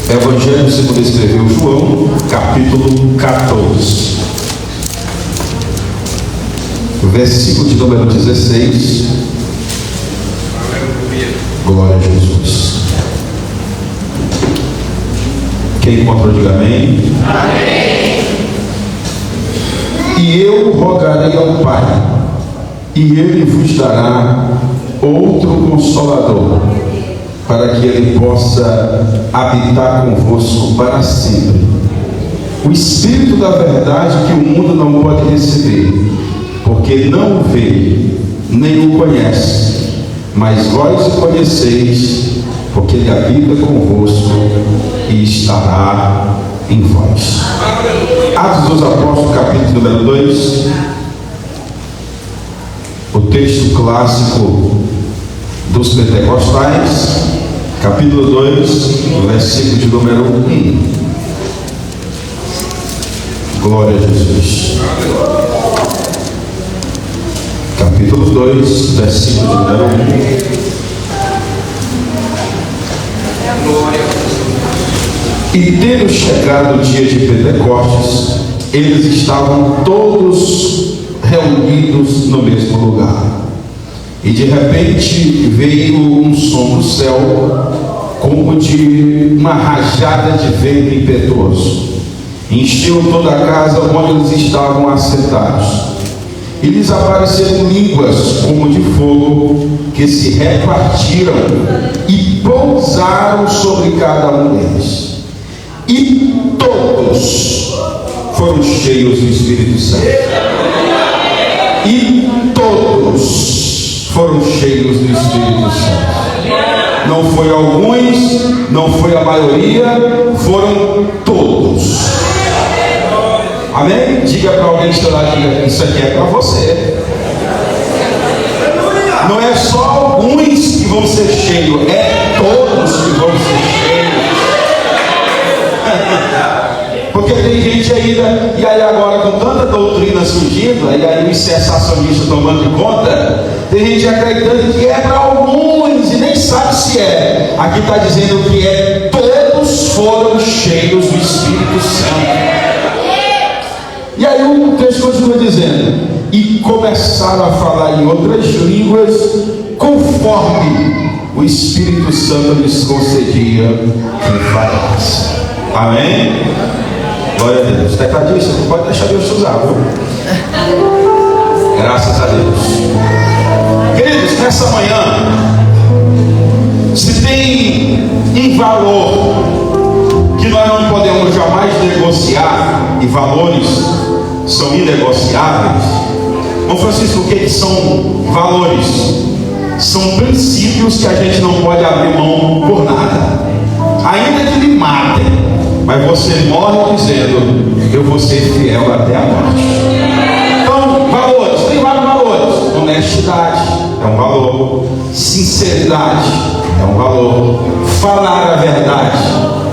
Evangelho segundo escreveu João, capítulo 14, versículo de número 16. Glória a Jesus. Quem encontrou, diga amém. Amém. E eu rogarei ao Pai, e Ele vos dará outro Consolador, para que Ele possa habitar convosco para sempre. O Espírito da verdade, que o mundo não pode receber, porque não o vê, nem o conhece, mas vós o conheceis, porque Ele habita convosco e estará em vós. Atos dos Apóstolos, capítulo número 2, o texto clássico dos pentecostais, capítulo 2, versículo de número 1. Glória a Jesus. Capítulo 2, versículo de número 1. E tendo chegado o dia de Pentecostes, eles estavam todos reunidos no mesmo lugar. E de repente veio um som do céu, como de uma rajada de vento impetuoso. Encheu toda a casa onde eles estavam assentados. E lhes apareceram línguas como de fogo, que se repartiram e pousaram sobre cada um deles. E todos foram cheios do Espírito Santo. E todos foram cheios do Espírito Santo. Não foi alguns, não foi a maioria, foram todos. Amém? Diga para alguém que está lá, diga, isso aqui é para você. Não é só alguns que vão ser cheios, é todos que vão ser cheios. Porque tem gente ainda, e aí agora com tanta doutrina surgindo, e aí o sensacionista tomando de conta, tem gente acreditando que é para alguns e nem sabe se é. Aqui está dizendo que é todos foram cheios do Espírito Santo. E aí o texto continua dizendo: e começaram a falar em outras línguas, conforme o Espírito Santo lhes concedia que falasse. Amém? Glória a Deus. Tecladista, não pode deixar Deus te usar, viu? Graças a Deus. Queridos, nessa manhã, se tem um valor que nós não podemos jamais negociar, e valores são inegociáveis. Irmão Francisco, o que são valores? São princípios que a gente não pode abrir mão por nada, ainda que lhe matem. Mas você morre dizendo: eu vou ser fiel até a morte. Então, valores, tem vários valores. Honestidade é um valor. Sinceridade é um valor. Falar a verdade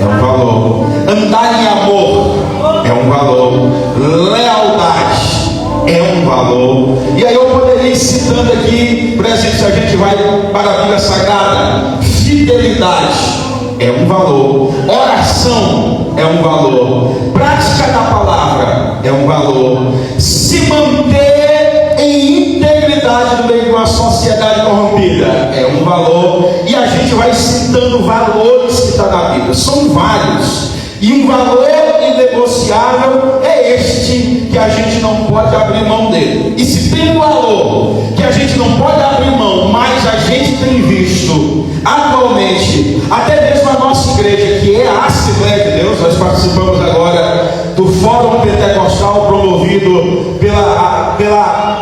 é um valor. Andar em amor é um valor. Lealdade é um valor. E aí eu poderia ir citando aqui, por exemplo, se a gente vai para a Bíblia Sagrada, fidelidade é um valor, oração é um valor, prática da palavra é um valor, se manter em integridade no meio de uma sociedade corrompida é um valor. E a gente vai citando valores que está na Bíblia, são vários, e um valor inegociável é este, que a gente não pode abrir mão dele. E se tem um valor que a gente não pode abrir mão, mas a gente tem visto atualmente, até mesmo a nossa igreja, que é a Assembleia de Deus, nós participamos agora do Fórum Pentecostal promovido pela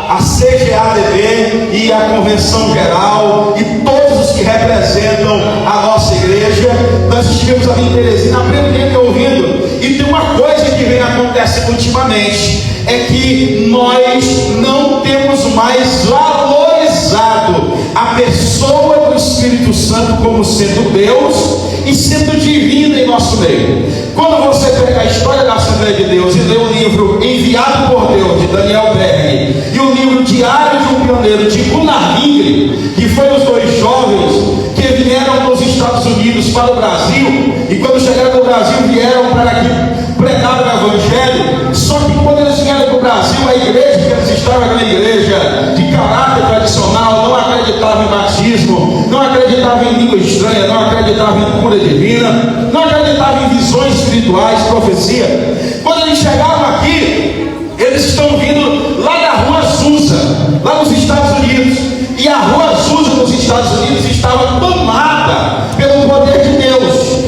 a CGADB e a Convenção Geral e todos os que representam a nossa igreja. Nós estivemos ali em Teresina aprendendo e ouvindo. E tem uma coisa que vem acontecendo ultimamente, é que nós não temos mais valorizado a pessoa do Espírito Santo como sendo Deus e sendo divino em nosso meio. Quando você pega a história da Assembleia de Deus e lê o livro Enviado por Deus, de Daniel Berg, e o livro Diário de um Pioneiro, de Gunnar Mingre, que foram os dois jovens que vieram dos Estados Unidos para o Brasil, e quando chegaram no língua estranha, não acreditava em cura divina, não acreditava em visões espirituais, profecia. Quando eles chegaram aqui, eles estão vindo lá da Rua Azusa, lá nos Estados Unidos. E a Rua Azusa nos Estados Unidos estava tomada pelo poder de Deus.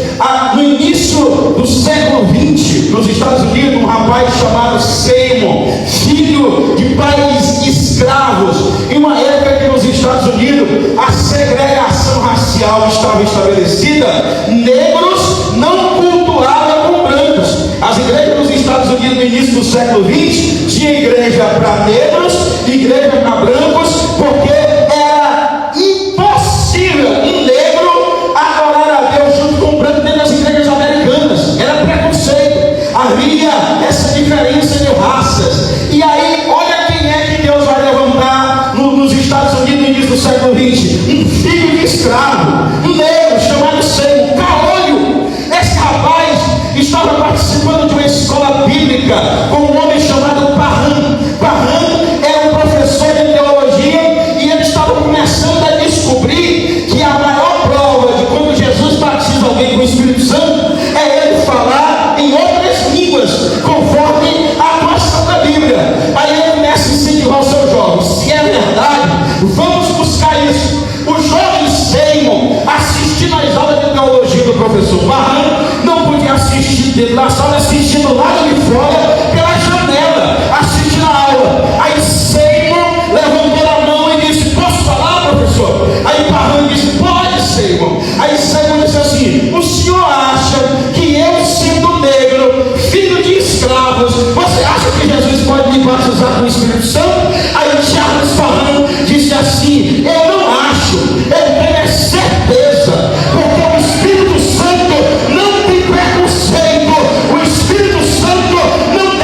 No início do século XX, nos Estados Unidos, um rapaz chamado Seymour, filho de pais escravos, em uma época que nos Estados Unidos a segregação racial estava estabelecida, negros não cultuavam com brancos. As igrejas nos Estados Unidos no início do século XX tinha igreja para negros, igreja para brancos, porque era impossível um negro adorar a Deus junto com o branco dentro das igrejas americanas. Era preconceito, havia essa diferença de raças. E aí, olha quem é que Deus vai levantar nos Estados Unidos no início do século XX: um filho de escravo, um negro chamado Seymour, caolho. Esse rapaz estava participando de uma escola bíblica com um homem chamado Parham. Parham era um professor de teologia e ele estava começando a descobrir que a maior prova de quando Jesus batiza alguém com o Espírito Santo é ele falar em outras línguas, conforme a atuação da Bíblia. Aí ele começa a incentivar os seus jovens: se é verdade, vamos buscar isso. O jovem Seymour, assistindo às aulas de teologia do professor Parham, não podia assistir dentro da sala, assistindo lá de fora, pela janela, assistindo a aula. Aí Seymour levantou a mão e disse: posso falar, professor? Aí Parham disse: pode, Seymour. Aí Seymour disse assim: o senhor acha que eu, sendo negro, filho de escravos, você acha que Jesus pode me batizar com o Espírito Santo? Aí Charles Parham disse assim: eu não acho, eu tenho certeza, porque o Espírito Santo não tem preconceito, o Espírito Santo não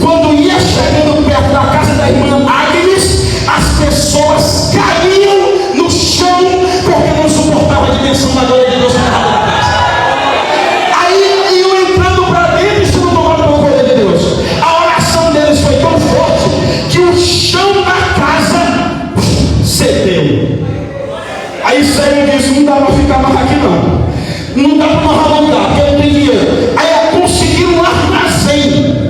Quando ia chegando perto da casa da irmã Agnes, as pessoas caíam no chão porque não suportavam a dimensão da glória de Deus na casa. Aí iam entrando para dentro e sendo tomados pelo poder de Deus. A oração deles foi tão forte que o chão da casa cedeu. Aí Senhor disse: não dá para ficar mais aqui não. Não dá para mais voltar, porque não tem dinheiro. Aí conseguiram um armazém.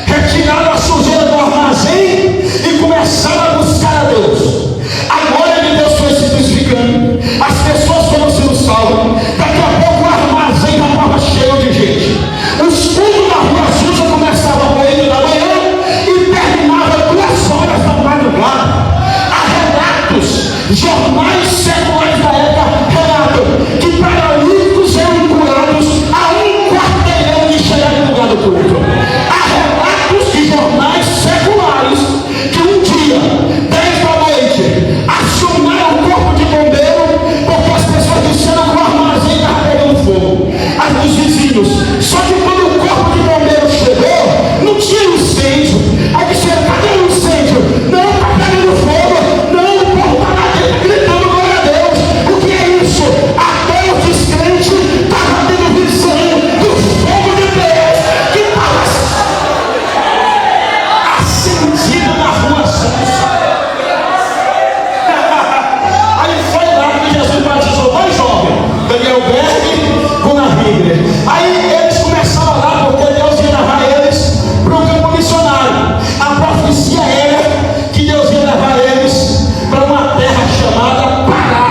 Retiraram a sujeira do armazém e começaram a buscar a Deus. A glória de Deus foi se especificando. As pessoas foram sendo salvas. Daqui a pouco o armazém já estava cheio de gente. Os fundos da rua Suja começavam a 8 da manhã e terminavam 2 horas da madrugada. Há relatos, jornais seculares da época relatam que paralíticos eram curados a 1 quarteirão de chegar no lugar do culto. Há relatos de jornais seculares que um dia, 10 da noite, acionaram o corpo de bombeiro porque as pessoas disseram que o armazém estava pegando fogo. Os vizinhos. Só que quando o corpo de bombeiro chegou, não tinha incêndio. Aí disseram: cadê o incêndio? Não, está pegando fogo. Não, o povo está lá dentro gritando glória a Deus. O que é isso? Até o descrente estava tendo visão do fogo de Deus que estava acendido na rua Suja. Aí foi lá que Jesus batizou 2 jovens, Daniel Berg, Gunnar Higler. Aí eles começaram lá porque Deus ia levar eles para o campo missionário. A profecia era que Deus ia levar eles para uma terra chamada Pará.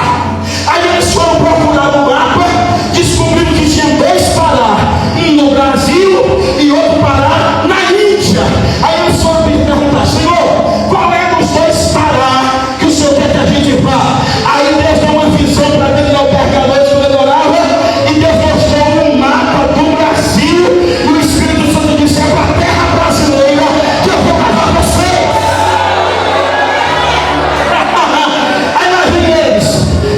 Aí eles foram procurar no mapa, descobriram que tinha 2 Pará, um no Brasil e outro Pará na Índia. Aí eles foram me perguntar: Senhor, qual é dos 2 Pará que o Senhor quer que a gente vá? Aí Deus deu uma visão para Daniel Berg à noite quando ele orava, e Deus mostrou um mapa do Brasil, e o Espírito Santo disse: é para a terra brasileira que eu vou levar você. Aí nós vimos eles,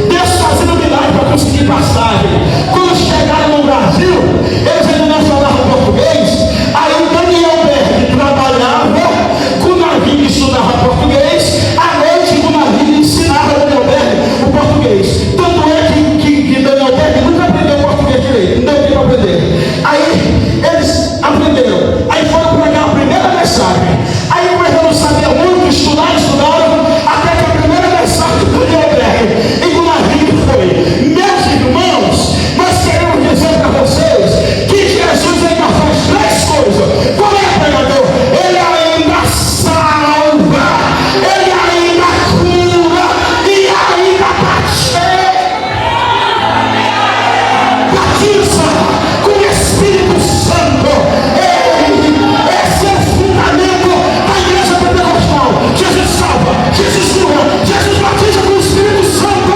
Deus fazendo milagre para conseguir passagem. Quando chegaram no Brasil, eles ainda não falavam português. Aí o Daniel Berg trabalhava, Gunnar Higler estudava português, à noite Gunnar Higler ensinava Daniel Berg o português. Tanto é que Daniel Berg nunca aprendeu português direito, não deu tempo para aprender. Aí eles aprenderam, aí foram pregar a primeira mensagem. Aí como eles não sabiam muito, estudaram, até que a primeira mensagem do Daniel Berg e Gunnar Higler foi: meus irmãos, nós queremos dizer para vocês que Jesus ainda faz 3 coisas. Qual é, pregador? Ele ainda salva, ele ainda cura e ainda batiza com o Espírito Santo. Esse é o fundamento da igreja pentecostal. Jesus salva, Jesus cura, Jesus batiza com o Espírito Santo.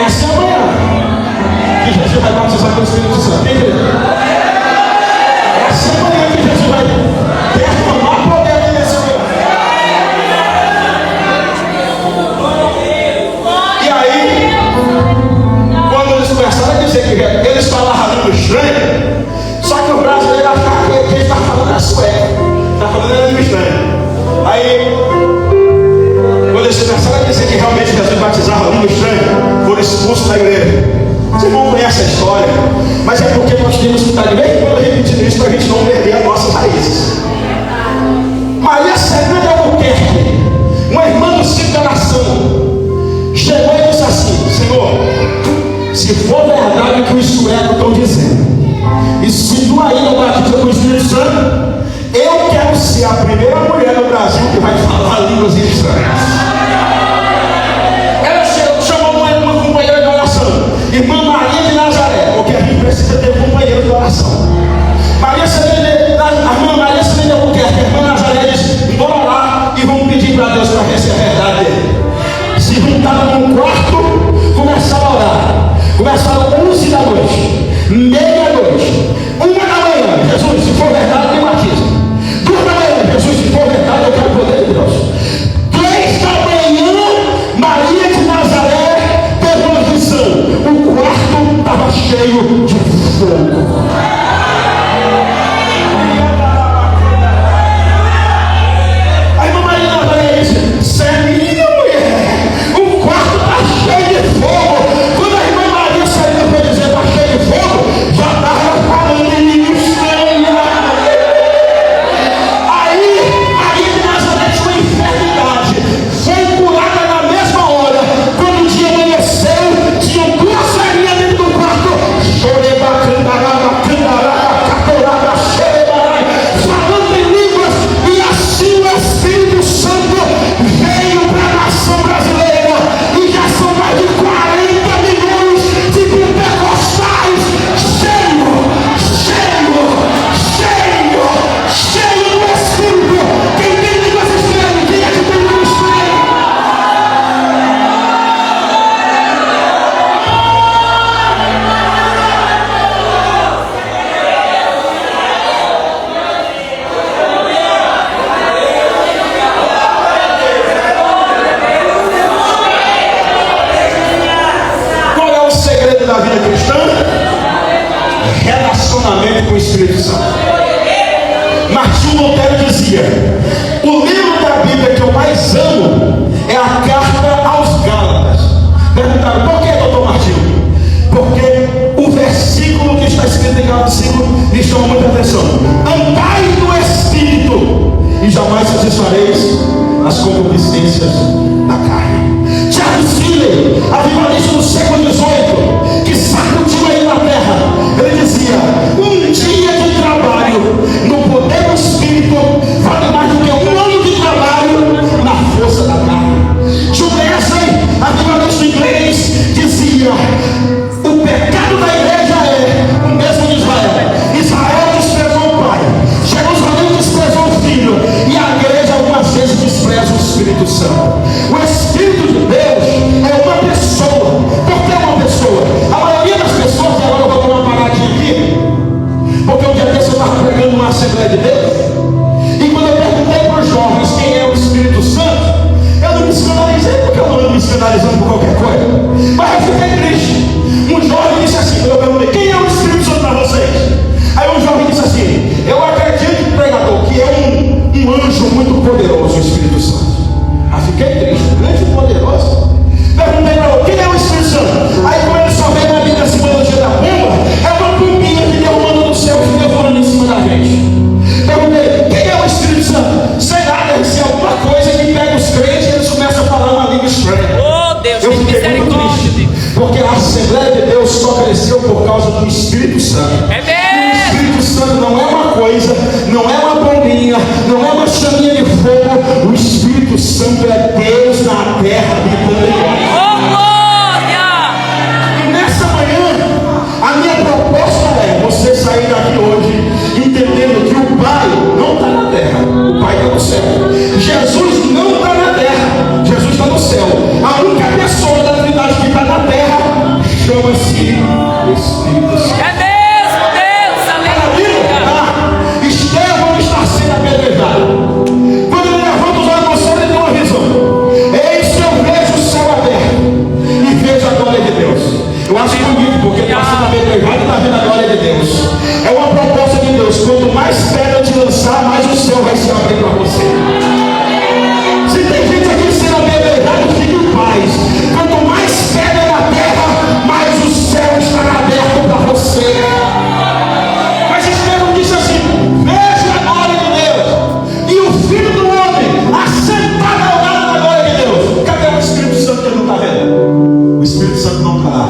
Essa é a manhã que Jesus vai batizar com o Espírito Santo. Quem crê? Essa é a manhã que Jesus vai derramar poder aqui nesse lugar. E aí, quando eles começaram a dizer que eles falavam língua estranha, só que o brasileiro achava que ele estava falando a sueca, estava falando língua estranha. Aí, quando eles começaram a dizer que realmente Jesus batizava língua estranha, foram expulsos da igreja. Vocês não conhecem a história, mas é porque nós temos que estar de vez em quando repetindo isso para a gente não perder as nossas raízes. Maria Serena de Albuquerque, uma irmã do Círculo da Nação, chegou e disse assim: Senhor, se for verdade o que os suecos estão dizendo, e se tu aí não batiza com o Espírito Santo, eu quero ser a primeira mulher no Brasil que vai falar línguas estranhas. Ela chamou uma companheira de oração, irmã Maria de Nazaré, porque a gente precisa ter um companheiro de oração. A irmã Maria Serena de Albuquerque, a irmã Nazaré disse: bora lá e vamos pedir para Deus para receber a verdade dele. Se juntaram num quarto, começaram a orar. Começaram 11 da noite, meia-noite, 1 da manhã. Jesus, se for verdade, me batiza. 2 da manhã, Jesus, se for verdade, eu quero o poder de Deus. 3 da manhã, Maria de Nazaré teve uma visão. O quarto estava cheio de fogo. Espírito Santo. Martinho Lutero dizia: o livro da Bíblia que eu mais amo é a carta aos Gálatas. Perguntaram: por que, doutor Martinho? Porque o versículo que está escrito em Gálatas 5 me chama muita atenção. Andai no Espírito e jamais satisfareis as concupiscências da carne. Tiago Sidney, avivalista do século XVIII, que sacudiu aí na terra, ele dizia: um dia de trabalho no poder do Espírito vale mais do que um ano de trabalho na força da carne. John Wesley, avivalista inglês, dizia: o pecado da igreja é o mesmo de Israel. Israel desprezou o pai, Jerusalém desprezou o filho, e a igreja algumas vezes despreza o Espírito Santo. O Espírito de Deus é uma pessoa. Por que uma pessoa? A maioria das pessoas, e agora eu vou dar uma paradinha aqui, porque um dia desse eu estava pregando numa Assembleia de Deus, e quando eu perguntei para os jovens quem é o Espírito Santo, eu não me escandalizei, porque eu não ando me escandalizando por qualquer coisa, mas eu fiquei triste. Um jovem disse assim, eu perguntei: quem é o Espírito Santo para vocês? Aí um jovem disse assim: eu acredito, pregador, que é um anjo muito poderoso, o Espírito Santo. Aí fiquei triste, grande e poderoso. Perguntei para ele: quem é o Espírito Santo? Aí como ele só veio na Bíblia a simbologia da pomba, é uma pombinha que deu mano do céu e fica voando em cima da gente. Perguntei: quem é o Espírito Santo? Sei lá, deve ser alguma coisa que pega os crentes e eles começam a falar uma língua estranha. Oh Deus, eu fiquei muito triste, porque a Assembleia de Deus só cresceu por causa do Espírito Santo. É mesmo? O Espírito Santo não é uma coisa, não é uma bombinha, não é uma chaminha de fogo. O Espírito Santo é Deus na terra habitando em nós. Oh glória! E nessa manhã, a minha proposta é você sair daqui hoje entendendo que o Pai não está na terra, o Pai está no céu. Jesus não está na terra, Jesus está no céu. A única pessoa da Trindade que está na terra chama-se Espírito Santo. É mesmo, Deus, aleluia! Estevão está sendo apedrejado. Quando ele levanta os olhos para o céu, ele tem uma visão. Eis que eu vejo o céu aberto e vejo a glória de Deus. Eu acho bonito, porque está sendo apedrejado e está vendo a glória de Deus. É uma proposta de Deus: quanto mais pedra te lançar, mais o céu vai se abrir para você. Se tem gente aqui sendo apedrejado, fique em paz. Quanto mais pedra na terra, mais o céu estará aberto para você. Mas Estevão disse assim: veja a glória de Deus e o Filho do Homem assentado ao lado da glória de Deus. Cadê o Espírito Santo que ele não está vendo? O Espírito Santo não está lá.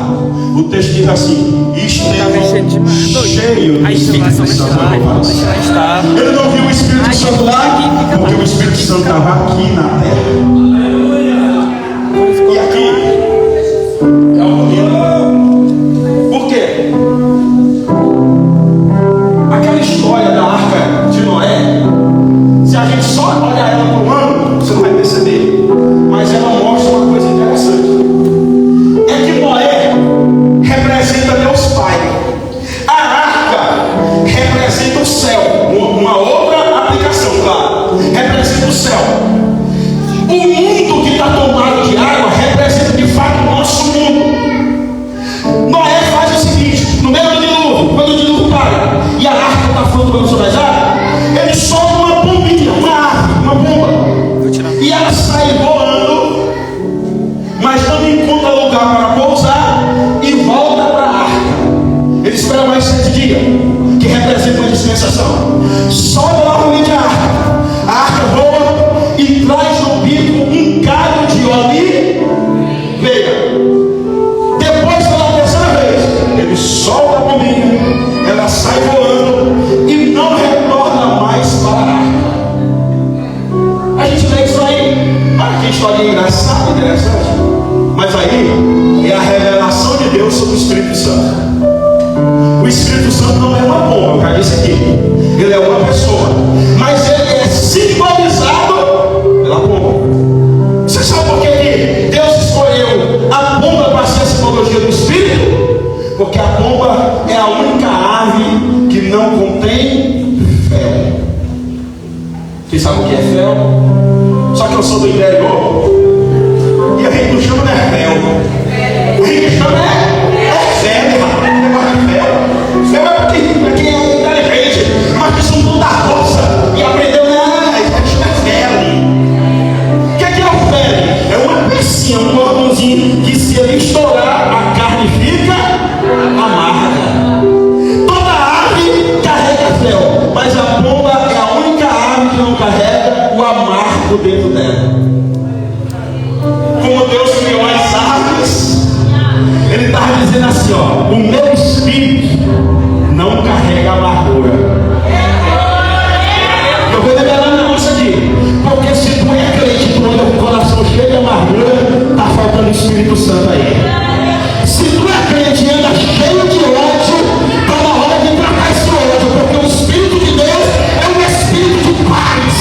O texto diz assim: Estevão cheio do Espírito Santo. Ele não viu o Espírito Santo lá, porque o Espírito Santo estava aqui na terra. E aqui é o bonito. Por quê? Aquela história da arca de Noé, se a gente só olhar ela por um ano, você não vai perceber, mas ela mostra uma coisa interessante. É que Noé representa Deus Pai, a arca representa o céu. Uma outra aplicação, claro, representa o céu. O mundo que está tomado de água representa de fato o nosso mundo. Noé faz o seguinte: no meio do dilúvio, quando o dilúvio para e a arca está flutuando sobre as águas, ele solta uma pombinha, uma bomba, e ela sai voando, mas não encontra lugar para pousar e volta para a arca. Ele espera mais 7 dias, que representa uma dispensação. Sobe novamente a arca voa e traz no bico um galho de oliveira. Depois, pela terceira vez, ele solta a pombinha, ela sai voando e não retorna mais para a arca. A gente vê isso aí. Olha que história engraçada, interessante. Mas aí é a revelação de Deus sobre o Espírito Santo. O Espírito Santo não é uma bomba, eu já disse aqui. Ele é uma pessoa, mas ele é simbolizado pela pomba. Você sabe por que Deus escolheu a pomba para ser a simbologia do Espírito? Porque a pomba é a única ave que não contém fel. Vocês sabem o que é fel? Só que eu sou do interior e a gente não chama de fel. O gente chama é fel, rapaz. Fel é para quem é inteligente. amargura. Eu vou liberar um negócio aqui, porque se tu é crente, tu anda com o coração cheio de amargura, está faltando o Espírito Santo aí. Se tu é crente e anda cheio de ódio, está na hora de tratar esse ódio, porque o Espírito de Deus é um Espírito de paz.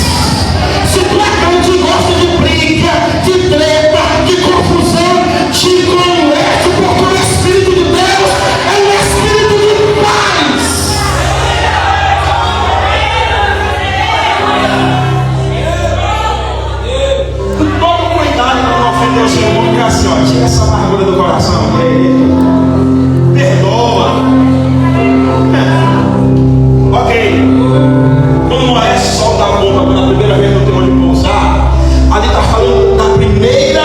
Se tu é crente e gosta de briga, de treta, de confusão, te converte, porque o Espírito de Deus é um Espírito de paz. Toma cuidado para não ofender o seu irmão, porque assim, ó, tira essa amargura do coração, perdoa. Ok, quando Noé solta a bomba pela primeira vez no tempo de pousar, ali está falando da primeira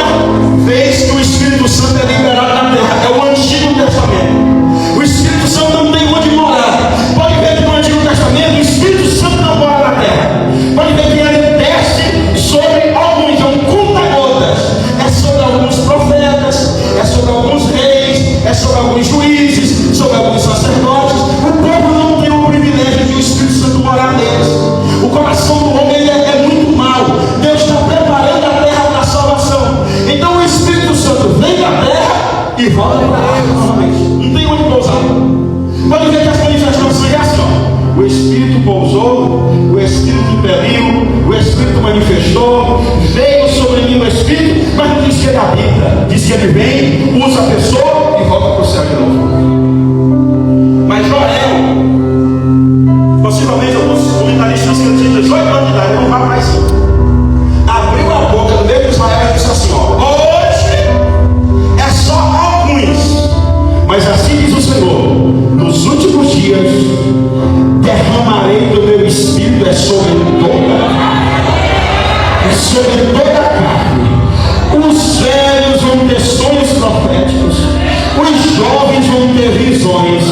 vez que o Espírito Santo é liberado na terra. É o Antigo Testamento. O Espírito Santo não tem onde morar. Pode ver que no Antigo Testamento o Espírito Santo não mora na terra. Pode ver que ele desce sobre alguns, é um conta-gotas. É sobre alguns profetas, é sobre alguns reis, é sobre alguns juízes, sobre alguns sacerdotes. O povo não tem o privilégio de o Espírito Santo morar neles. O coração do homem é muito mau. Deus está preparando a terra para a salvação. Então o Espírito Santo vem da terra e volta para a terra novamente. Não tem onde pousar. Pode ver que as manifestações é assim, ó. O Espírito pousou, o Espírito impeliu, o Espírito manifestou, veio sobre mim o Espírito, mas não diz que ele habita, diz que ele vem, usa a pessoa e volta para o céu de novo. Mas Joel, possivelmente alguns comentaristas que tinham 18 anos de idade, não vai mais sim, abriu a boca no meio de Israel e disse assim, ó, hoje é só alguns, mas assim diz o Senhor, nos últimos dias derramarei do meu Espírito sobre toda a carne, sobre toda a carne. Os velhos vão ter sonhos proféticos, os jovens vão ter visões,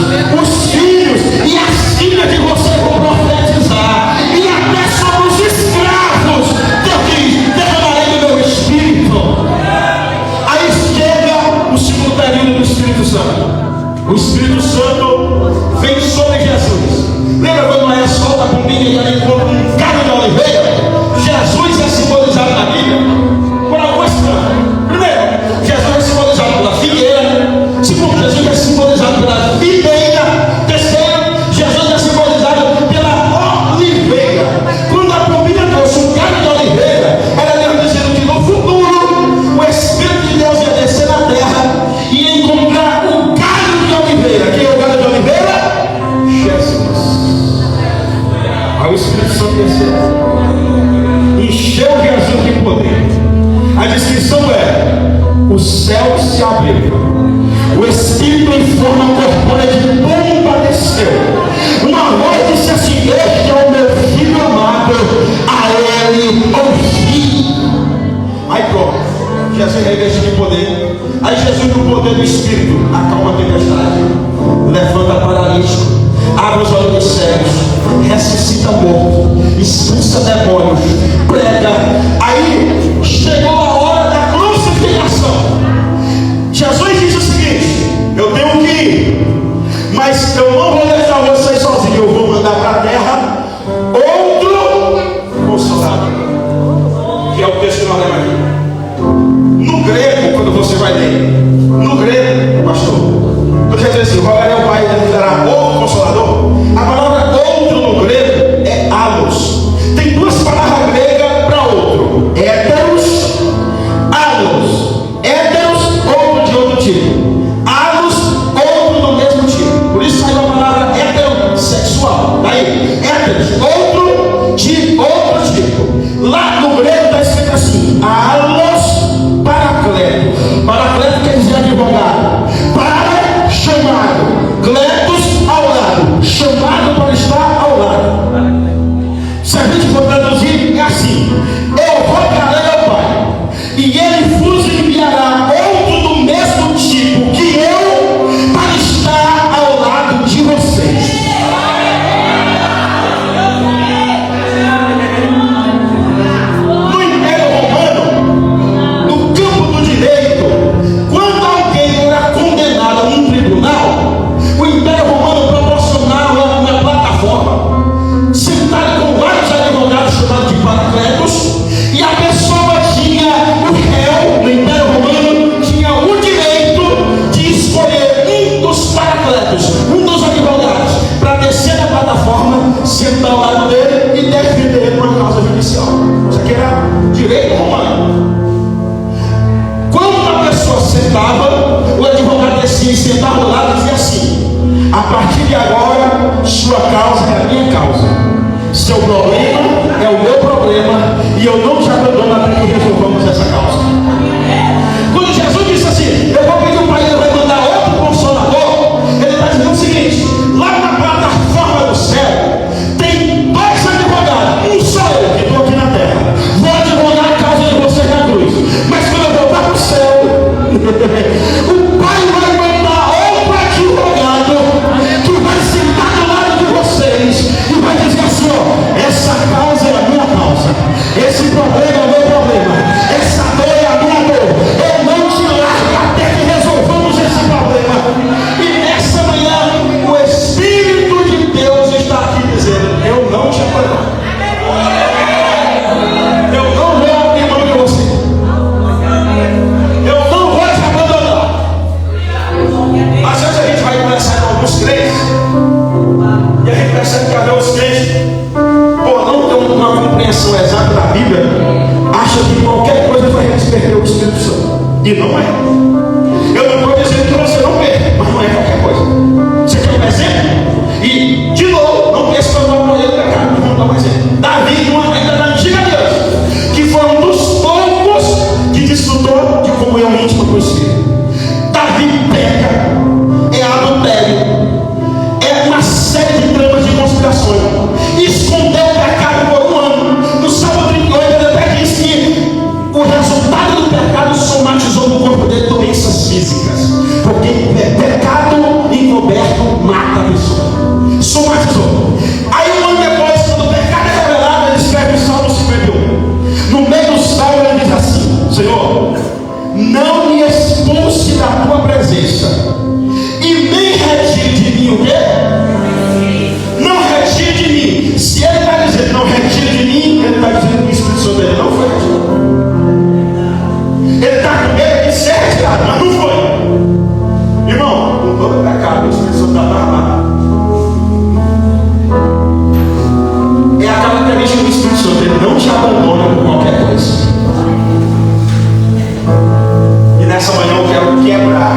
os filhos e as filhas de você vão profetizar, e até sobre os escravos Deus diz, derramarei do meu Espírito. Aí chega o segundo período do Espírito Santo. O Espírito Santo vem sobre Jesus. Lembra quando Noé solta a pombinha e ela encontra um galho de oliveira? Jesus é simbolizado na Bíblia por algumas coisas. Primeiro, Jesus é simbolizado pela figueira. Segundo, Jesus é simbolizado pela videira. Terceiro, Jesus é simbolizado pela oliveira. Quando a pombinha trouxe um galho de oliveira, ela está dizendo que no futuro o Espírito de Deus ia descer na terra e ia encontrar o galho de oliveira. Quem é o galho de oliveira? Jesus. Aí o Espírito Santo desceu, encheu Jesus de poder. A descrição é: o céu se abriu, o Espírito em forma corpórea de pomba desceu, uma voz disse assim: este é o meu filho amado, a ele ouvi. Aí pronto, Jesus revestiu de poder. Aí Jesus, no poder do Espírito, acalma a tempestade, levanta paralítico, abre os olhos dos cegos, ressuscita morto, expulsa demônios, prega. Aí chegou a hora da crucificação. Jesus disse o seguinte: eu tenho que ir, mas eu não vou deixar vocês sozinhos, eu vou mandar para a terra outro consolador, que é o texto que nós lemos aqui. No grego, quando você vai ler, no grego, pastor, você diz assim: rogarei ao Pai e ele dará outro consolador. A palavra outro no grego é alos. Tem duas palavras gregas para outro: héteros, alos. Héteros, outro de outro tipo. Alos, outro do mesmo tipo. Por isso saiu a palavra heterossexual. Daí, héteros, outro de outro tipo. Lá no grego está escrito assim: alos paracletos. Paracleto quer dizer advogado. Para, chamado. Cletos, ao lado. Chamado para estar ao lado. Se a gente for traduzir, é assim: eu rogarei ao Pai, e ele vos enviará outro do mesmo tipo que eu, para estar ao lado de vocês. No Império Romano, no campo do direito, quando alguém era condenado a um tribunal, o Império Romano proporcionava uma um dos advogados para descer da plataforma, sentar ao lado dele e defender ele uma causa judicial. Isso aqui era direito romano. Quando a pessoa sentava, o advogado descia e sentava ao lado e dizia assim: a partir de agora, sua causa é a minha causa, seu problema é o meu problema, e eu não te abandono até que resolvamos essa causa. Quando Jesus disse assim: eu vou pedir o Pai, ele vai mandar outro consolador, ele está dizendo o seguinte: lá na plataforma do céu tem dois advogados, um só eu que estou aqui na terra, vou advogar a causa de vocês na cruz, mas quando eu voltar para o céu, o Pai vai mandar outro advogado que vai sentar do lado de vocês e vai dizer assim: ó, essa causa é a minha causa, esse problema é o meu problema, essa dor é a minha dor, eu não te largo até que resolvamos esse problema. E nessa manhã o Espírito de Deus está aqui dizendo: eu não te abandono, eu não vou abrir mão de você, eu não vou te abandonar. Às vezes a gente vai conversar com alguns crentes e a gente percebe que até os crentes, por não ter uma compreensão exata da Bíblia, acha que qualquer coisa vai perder o Espírito Santo. E não é. Eu não estou dizendo que você não perde, mas não é qualquer coisa. Você quer um exemplo? E, de novo, não pense que eu não apoiei o pecado. Vamos dar um exemplo. Davi, ainda na antiga aliança, que foi um dos poucos que desfrutou de comunhão íntima com o Espírito. Davi peca, é adultério, é uma série de tramas de conspirações. Escondeu o pecado por um ano. No Salmo 38 ele até diz que o resultado do pecado somatizou no corpo dele doenças físicas, porque pecado encoberto mata a pessoa. Somatizou. Aí um ano depois, quando o pecado é revelado, ele escreve o Salmo 51. No meio do salmo ele diz assim: Senhor, não me expulse da tua presença e nem retire de mim o quê? Não retire de mim. Se ele está dizendo não retire de mim, ele está dizendo que o Espírito Santo dele não foi retirado. Ele está com medo de ser retirado, mas não foi. Irmão, com todo pecado, o Espírito Santo está lá. É a característica do Espírito Santo, ele não te abandona por qualquer coisa. E nessa manhã eu quero quebrar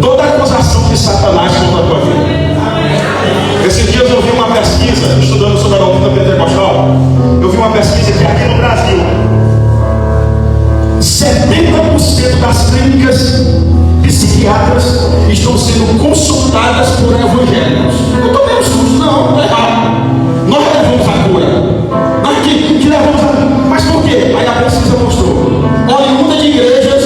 toda acusação que Satanás contra a tua vida. Esses dias eu vi uma pesquisa, estudando sobre a doutrina pentecostal, eu vi uma pesquisa que aqui no Brasil 70% das clínicas psiquiátricas estão sendo consultadas por evangélicos. Eu estou vendo susto, não, está errado. Nós levamos a cura, nós que levamos a cura. Mas por quê? Aí a pesquisa mostrou oriunda de igrejas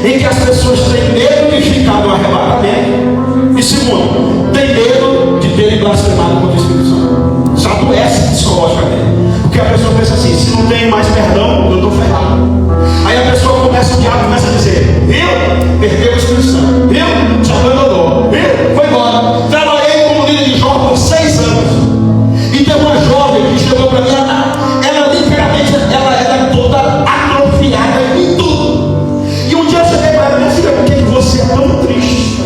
em que as pessoas têm medo de ficar no arrebatamento, e segundo, tem medo de terem blasfemado contra o Espírito Santo. Isso adoece psicologicamente, porque a pessoa pensa assim: se não tem mais perdão, eu estou ferrado. Aí a pessoa começa, o diabo começa a dizer: viu? Perdeu o Espírito Santo, viu? Se abandonou, viu? Foi embora. Trabalhei como líder de jovem por 6 anos, e tem uma jovem que chegou para mim, ela literalmente, ela era toda atrofiada em tudo. E um dia eu cheguei para ela: minha filha, por que você é tão triste?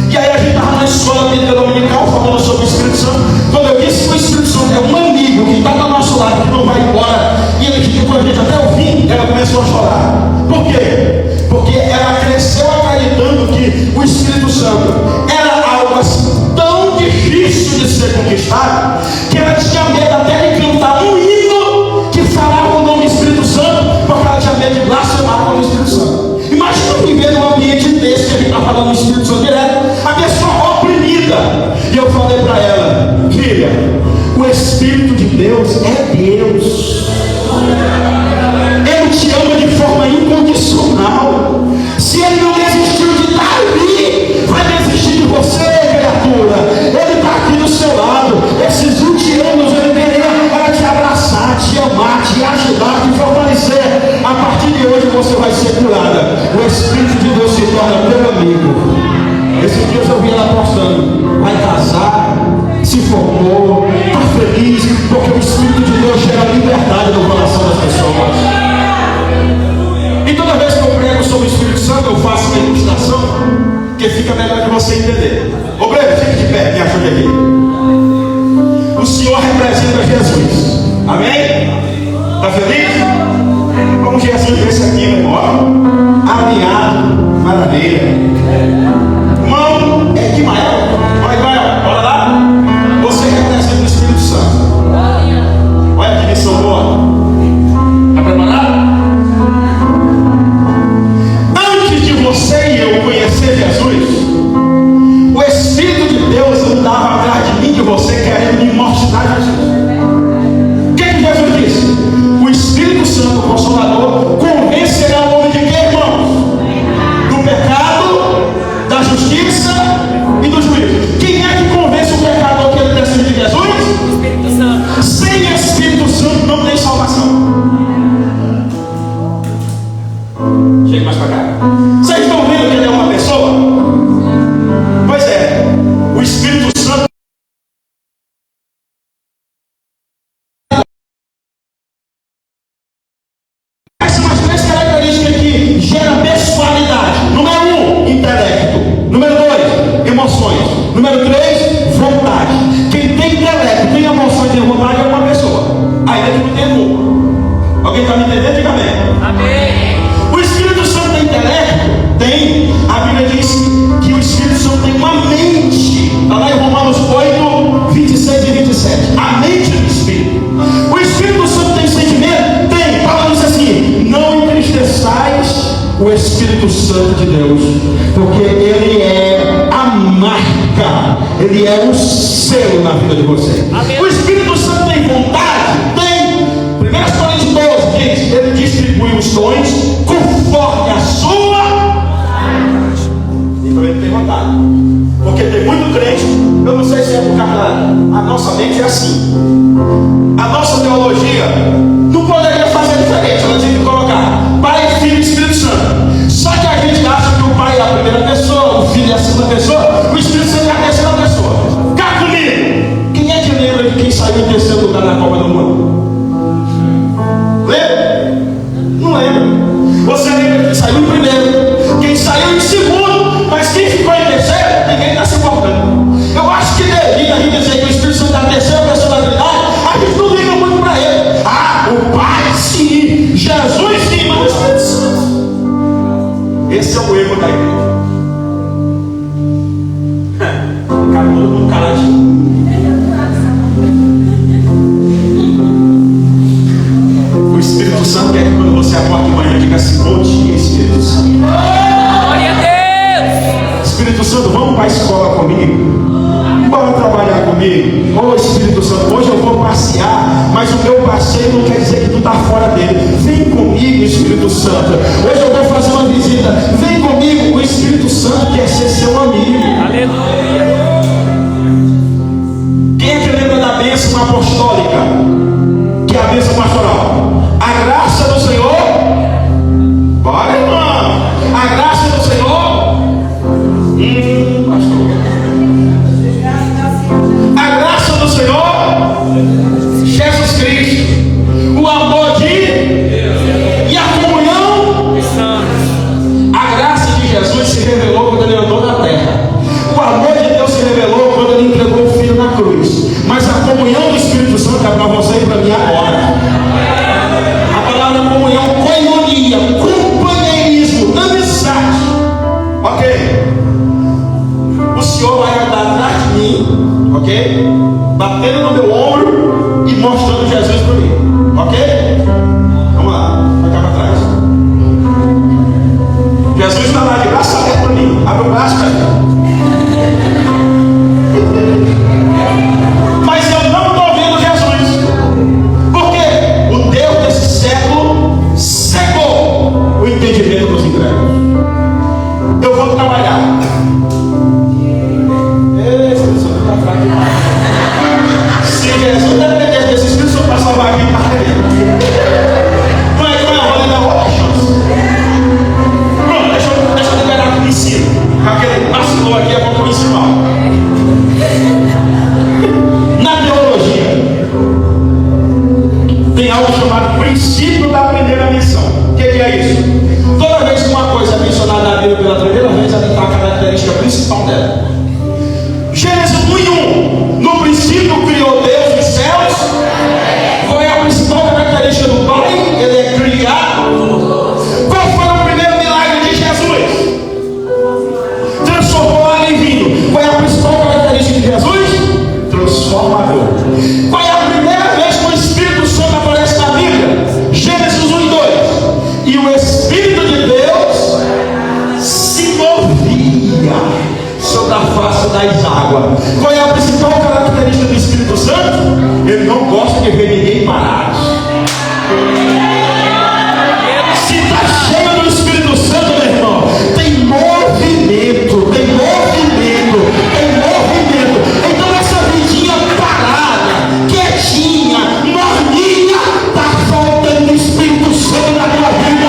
E aí a gente estava na escola bíblica dominical falando sobre o Espírito Santo. Quando eu disse que o Espírito Santo é um amigo que está do nosso lado, que não vai embora, e ele ficou com a gente até o fim, ela começou a chorar. Por quê? Porque ela cresceu acreditando que o Espírito Santo era algo assim tão difícil de ser conquistado, que ela tinha medo até de cantar um hino que falava o nome Espírito Santo, porque ela tinha medo de blasfemar com o Espírito Santo. Imagina viver num ambiente desse que a gente está falando do Espírito Santo direto, a pessoa oprimida. E eu falei para ela: filha, o Espírito de Deus é Deus. Ele te ama de forma incondicional. Se ele não desistiu de estar ali, vai desistir de você, criatura. Ele está aqui do seu lado. Esses 20 anos ele queria te abraçar, te amar, te ajudar, te fortalecer. A partir de hoje você vai ser curada. O Espírito de Deus se torna teu amigo. Esses dias eu vi ela postando: vai casar, se formou, está feliz, porque fica melhor de você entender. Obreiro, fique de pé, me ajude aqui. O Senhor representa Jesus. Amém? Está feliz? Como Jesus desse aqui, meu irmão. Alinhado, maravilha. Irmão, é Ismael. Olha, Ismael, bora lá. Você representa o Espírito Santo. Olha que missão boa. Está preparado? Antes de você e eu conhecer Jesus, o Espírito de Deus andava atrás de mim, de você, querendo me mostrar Jesus. O que Jesus disse? O Espírito Santo, o Consolador, convencerá o homem de quê, irmãos? Do pecado, da justiça e do juízo. Quem é que convence o pecador que ele precisa de Jesus? Espírito Santo. Sem Espírito Santo não tem salvação. Chega mais para cá. Vocês estão vendo que ele é uma pessoa? Pois é. O Espírito Santo são as três características que geram pessoalidade. Número 1, intelecto. Número 2, emoções. Número 3, vontade. Quem tem intelecto, tem emoções e tem vontade é uma pessoa. Ainda que não tenha culpa. Alguém está me entendendo? Diga amém. Amém. O Espírito Santo tem intelecto? Tem. A Bíblia diz que o Espírito Santo tem uma mente. Está lá em Romanos 8, 26 e 27. A mente do Espírito. O Espírito Santo tem sentimento? Tem. Paulo diz assim: não entristeçais o Espírito Santo de Deus, porque ele é a marca, ele é o selo na vida de você. Amém. O Espírito Santo tem vontade? Tem. 1 Coríntios 12 diz: ele distribui os dons conforme a sua. Então ele tem vontade. Porque tem muito crente, eu não sei se é por causa da nossa mente é assim. A nossa teologia não poderia fazer diferente, ela tinha que colocar Pai, Filho e Espírito Santo. Só que a gente acha que o Pai é a primeira pessoa, o Filho é a segunda pessoa, o Espírito Santo é a terceira pessoa. Cá comigo! Quem é que lembra de quem saiu em terceiro lugar na Copa do Mundo? Lembra? Não lembra. Você lembra que saiu em primeiro, quem saiu em segundo, mas quem ficou em terceiro, ninguém está se importando. Eu acho que devido a gente dizer que o Espírito Santo é a terceira pessoa da Trindade, a gente não liga muito para ele. Ah, o Pai sim, Jesus sim, mas o Espírito Santo. Esse é o erro da igreja. Ficar todo mundo caladinho. O Espírito Santo quer que quando você acorda de manhã diga assim: bom dia, Espírito Santo. Glória a Deus. Espírito Santo, vamos para a escola comigo? Bora trabalhar comigo? Ô Espírito Santo, hoje eu vou passear, mas o meu passeio não quer dizer que tu está fora dele. Vem comigo, Espírito Santo. Hoje eu vou fazer uma visita. Vem comigo. O Espírito Santo quer ser seu amigo. Aleluia. Quem é que lembra da bênção apostólica? Que é a bênção pastoral. A graça do Senhor. Bora, irmão. A graça do Senhor. Pastor. A graça do Senhor Jesus Cristo, o amor de e a comunhão. A graça de Jesus se revelou quando ele andou na terra. O amor de Deus se revelou quando ele entregou o Filho na cruz. Mas a comunhão do Espírito Santo é para você e para mim agora. A palavra comunhão, coinonia, companheirismo, amizade. Ok? O Senhor vai andar atrás de mim, ok? Batendo no meu ombro e mostrando Jesus para mim, ok? Vamos lá, vai cá para trás. Jesus está lá de braço aberto para mim. Abre o braço, cara. Mas eu não estou vendo Jesus. Por quê? O Deus desse século cegou o entendimento dos incrédulos. Eu vou trabalhar. Se Jesus depender desse Espírito Santo para salvar a vida, está querendo. Não é que vai rolar da outra chance. Pronto, deixa eu liberar aqui em cima. Aquele vacilou aqui, é bom para o ensinar. Na teologia, tem algo chamado princípio da primeira menção. O que é isso? Toda vez que uma coisa é mencionada na Bíblia pela primeira vez, ela tem uma característica dais água. Qual é a principal característica do Espírito Santo? Ele não gosta de ver ninguém parado. Se está cheio do Espírito Santo, meu irmão, tem movimento, tem movimento, tem movimento. Então essa vidinha parada, quietinha, morninha, está faltando o Espírito Santo na tua vida.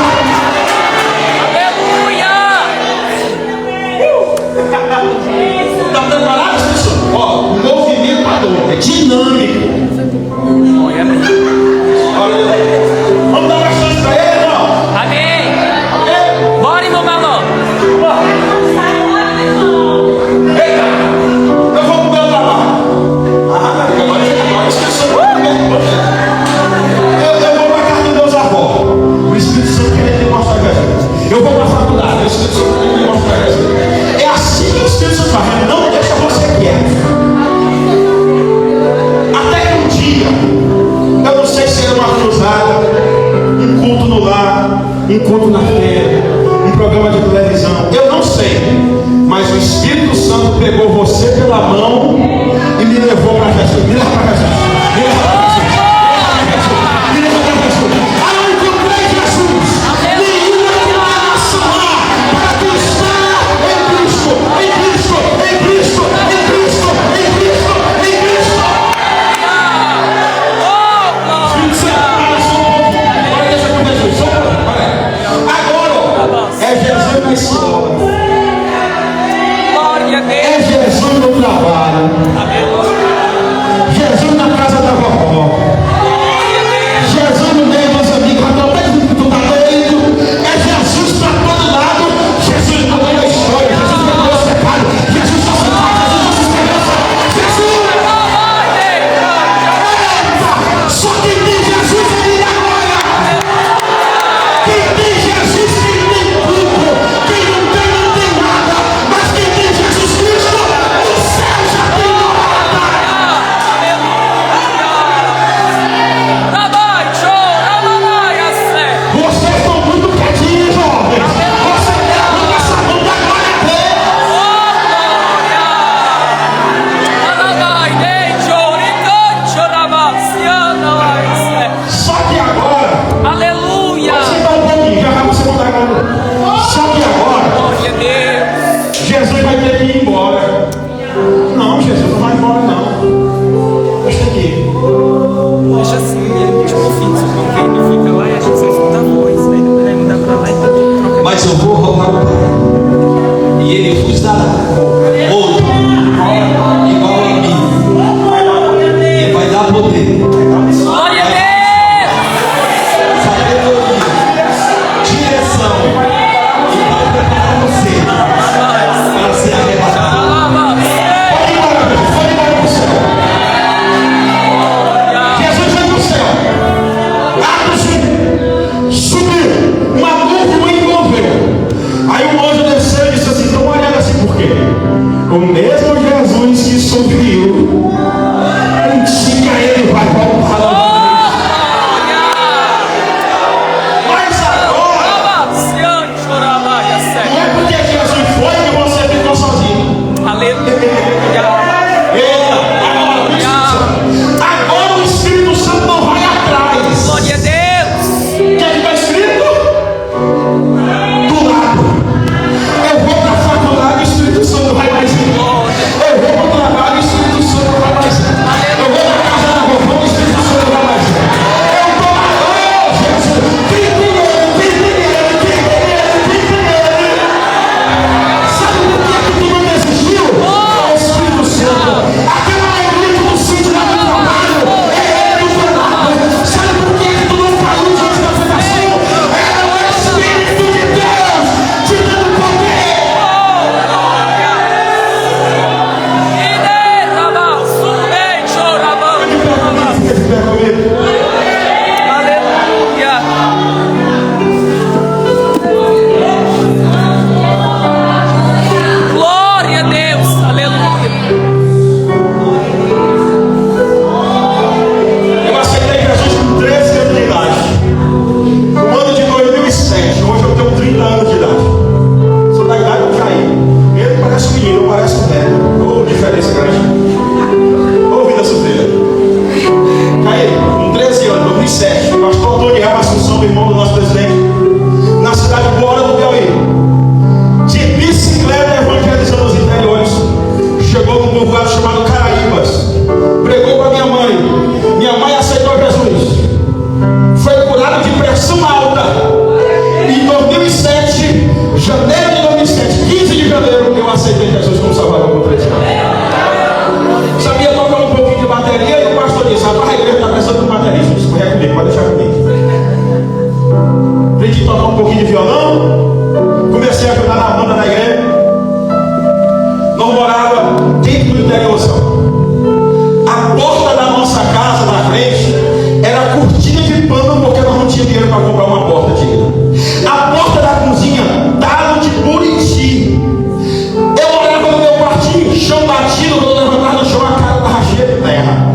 Está preparado, pessoal? Ó, movimentador, é dinâmico. Vamos dar uma chance para ele, irmão? Amém. Bora, irmão Marlon. Eita, eu vou mudar o trabalho. Agora esqueceu. Eu vou para a casa dos meus avós. O Espírito Santo quer me mostrar Jesus. Eu vou para a faculdade. O Espírito Santo quer me mostrar Jesus. É assim que o Espírito Santo faz. Ele não deixa você quieto. Até que um dia, eu não sei se era uma cruzada, um culto no lar, um culto na feira, um programa de televisão, eu não sei, mas o Espírito Santo pegou você pela mão e me levou para Jesus. Me leva para Jesus. Me leva para Jesus. Me leva para Jesus. Ah, eu encontrei Jesus. Nenhuma condenação há para quem está em Cristo, em Cristo, em Cristo, em Cristo, em Cristo, em Cristo. Espírito Santo, para só um pouco. Agora deixa com Jesus. Só um pouco. Agora é Jesus na escola. Glória a Deus. É Jesus no trabalho. Jesus na casa da vovó. Jesus no meio dos amigos. Tu tá doido? É Jesus para todo lado. Jesus mudou a história. Jesus mudou o pecado. Jesus só se faz. Jesus. Eita! Só quem tem Jesus aí agora. Quem tem Jesus tem tudo. Quem não tem nada. Mas quem tem Jesus Cristo, o céu já tem morada. Vocês estão muito quietinhos, jovens. Você quer essa mão da glória a Deus. Só que agora, Aleluia. você dá um pouquinho, já vai você mudar a glória. Só que agora, Glória a Deus. Jesus vai ter que ir embora. Não, Jesus não vai embora, não. Mas tem que ir. Deixa assim, ele tipo fixo, porque ele fica lá e a gente só escuta a voz. Aí depois vai mudar pra lá e tem que trocar. Mas eu vou rogar o Pai, e Ele vos dará outro, igual a mim, e vai dar poder, Glória a Deus. sabedoria, direção, e vai preparar você para ser arrebatado. Pode ir embora, Jesus. Pode ir embora pro céu. Jesus foi pro céu. Atos subiu. Uma nuvem o envolveu. Aí o anjo desceu e disse assim: estão olhando assim por quê? O mesmo Jesus que subiu, um dia ele vai voltar. Mas agora, não é porque Jesus foi que você ficou sozinho. Eita, agora o Espírito Santo não vai atrás. Glória a Deus. O que é que está escrito? Do lado. Eu vou para a faculdade, o Espírito Santo vai mais em mim. receber Jesus como Salvador com 13 anos. Sabia tocar um pouquinho de bateria e o pastor disse: rapaz, a igreja está precisando de um baterista. Eu disse: corre comigo, pode deixar comigo. Aprendi a tocar um pouquinho de violão, comecei a ajudar na banda da igreja. Não morava dentro do interiorzão. A porta da nossa casa, na frente, era cortina de pano, porque nós não tínhamos dinheiro para comprar uma porta digna. A porta da cozinha, dado de Buriti. Eu morava no meu quartinho, chão batido, quando eu levantava no chão, a cara estava cheia de terra.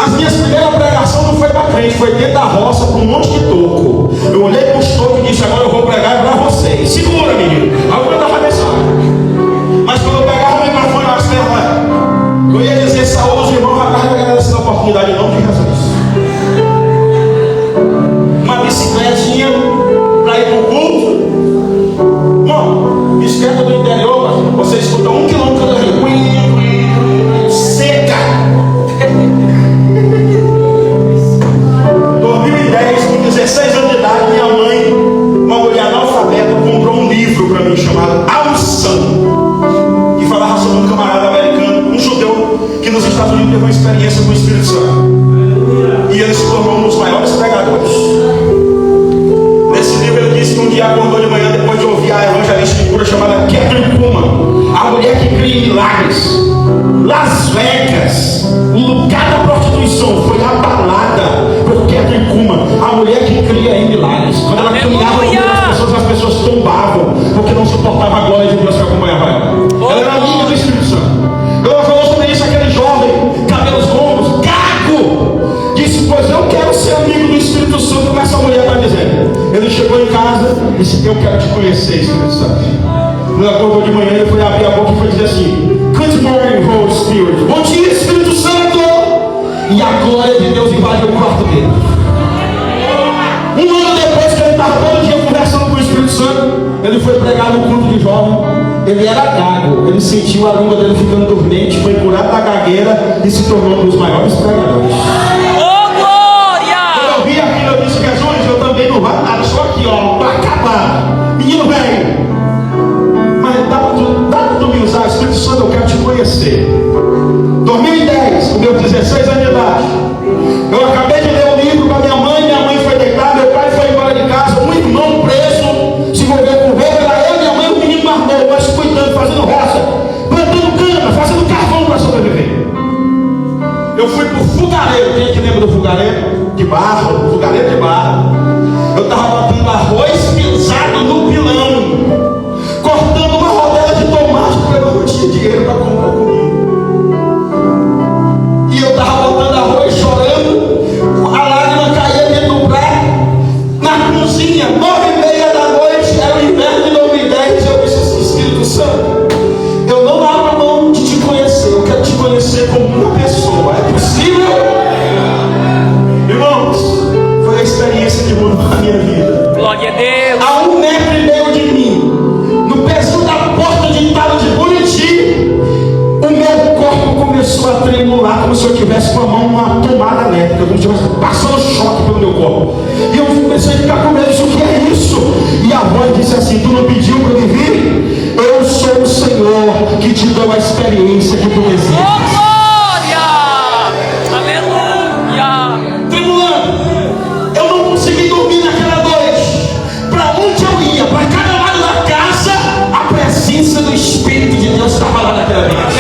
As minhas primeiras pregações não foi para frente, foi dentro da roça, com um monte de toco. Eu olhei para os tocos e disse: agora eu vou pregar para vocês. Segura, menino. Alguma da mensagem. Mas quando eu pegava o microfone nas pernas, eu ia dizer saúde aos irmãos, rapaz, eu agradeço a oportunidade em nome de Jesus. Uma bicicletinha para ir para o culto. Bom, bicicleta do interior, você escuta 1 quilômetro do rio. Seca. 2010, com 16 anos de idade, minha mãe, uma mulher analfabeta, comprou um livro para mim chamado A Unção, que falava sobre um camarada americano, um judeu, que nos Estados Unidos teve uma experiência com o Espírito Santo. E ele se tornou um dos maiores pregadores. Nesse livro ele disse que um dia acordou de manhã, depois de ouvir a evangelista de cura chamada Catherine Kuhlman, a mulher que cria em milagres. Las Vegas, o lugar da prostituição, foi abalada por Catherine Kuhlman, a mulher que cria em milagres. Quando ela caminhava no meio das pessoas, as pessoas tombavam, porque não suportava a glória de Deus que acompanhava ela. Ela era amiga do Espírito Santo. Ela falou sobre isso, aquele jovem, cabelos longos, gago, disse: pois eu quero ser amigo do Espírito Santo, como essa mulher está dizendo. Ele chegou em casa e disse: eu quero te conhecer, Espírito Santo. Quando ele acordou de manhã, ele foi abrir a boca e foi dizer assim: good morning, Holy Spirit. Bom dia, Espírito Santo. E a glória de Deus invadiu o quarto dele. Um ano depois que ele estava todo dia conversando com o Espírito Santo, ele foi pregar no culto de jovem. Ele era gago, ele sentiu a língua dele ficando dormente, foi curado da gagueira e se tornou um dos maiores pregadores. Quando eu vi aquilo, eu disse: Jesus, eu também não vou nada, só aqui, ó, para acabar. Menino velho, mas dá para tu me usar, Espírito Santo, eu quero te conhecer. 2010, com meus 16 anos de idade, eu acabei de ler o livro com a minha mãe foi deitar, meu pai foi embora de casa, um irmão preso, se envolveu com roubo, era eu, minha mãe, o menino mais novo, mas cuidando, fazendo roça, plantando cana, fazendo carvão para sobreviver. Eu fui pro fogareiro, quem é que lembra do fogareiro? De barro, fogareiro de barro. Eu estava batendo arroz pisado no pilão, cortando uma rodela de tomate, porque eu não tinha dinheiro para comprar comida. E eu estava botando arroz, chorando, a lágrima caía dentro do prato, na cozinha, 9h30 da noite, era o inverno de 2010, eu disse assim: Espírito Santo, eu não abro a mão de te conhecer, eu quero te conhecer como uma pessoa. É possível? Irmãos, foi a experiência que mudou a minha vida. Glória a Deus. A 1,5 metro de mim, no pezinho da porta de entrada de Buriti, o meu corpo começou a tremular, como se eu tivesse com a mão numa tomada elétrica, como se eu estivesse passando choque pelo meu corpo. E eu comecei a ficar com medo: o que é isso? E a voz disse assim: tu não pediu para me vir? Eu sou o Senhor que te deu a experiência que tu existe. Oh, glória! Aleluia! Tremulando, eu não consegui dormir naquela noite. Para onde eu ia, para cada lado da casa, a presença do Espírito de Deus estava lá naquela mesa.